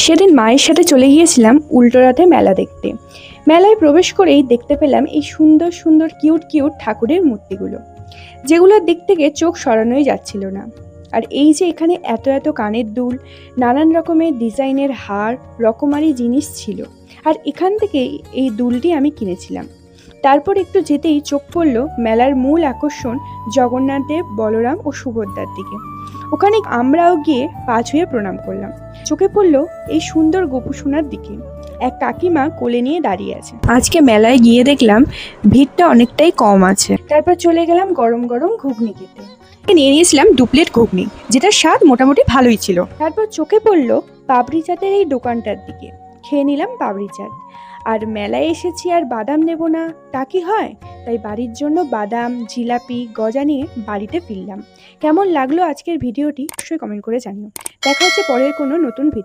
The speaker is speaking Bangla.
সেদিন মায়ের সাথে চলে গিয়েছিলাম উল্টোরথে মেলা দেখতে। মেলায় প্রবেশ করেই দেখতে পেলাম এই সুন্দর সুন্দর কিউট কিউট ঠাকুরের মূর্তিগুলো, যেগুলোর দিক থেকে চোখ সরানোই যাচ্ছিল না। আর এই যে এখানে এত এত কানের দুল, নানান রকমের ডিজাইনের হার, রকমারি জিনিস ছিল। আর এখান থেকেই এই দুলটি আমি কিনেছিলাম। তারপর একটু যেতেই চোখ পড়ল মেলার মূল আকর্ষণ জগন্নাথ দেব, বলরাম ও সুভদ্রার দিকে। ওখানে আমরাও গিয়ে পা ছুঁয়ে প্রণাম করলাম। চোখে পড়ল এই সুন্দর গোপুসোনার দিকে, এক কাকিমা কোলে নিয়ে দাঁড়িয়ে আছে। আজকে মেলায় গিয়ে দেখলাম ভিড়টা অনেকটাই কম আছে। তারপর চলে গেলাম গরম গরম ঘুগনি খেতে। নিয়ে নিয়েছিলাম 2 প্লেট ঘুগনি, যেটার স্বাদ মোটামুটি ভালোই ছিল। তারপর চোখে পড়ল পাপড়ি চাটের এই দোকানটার দিকে, খেয়ে নিলাম পাপড়ি চাট। আর মেলায় এসেছি আর বাদাম নেব না তা কি হয়, তাই বাড়ির জন্য বাদাম, জিলাপি, গজা নিয়ে বাড়িতে ফিরলাম। কেমন লাগলো আজকের ভিডিওটি অবশ্যই কমেন্ট করে জানিও। দেখা হচ্ছে পরের কোনো নতুন ভিডিও।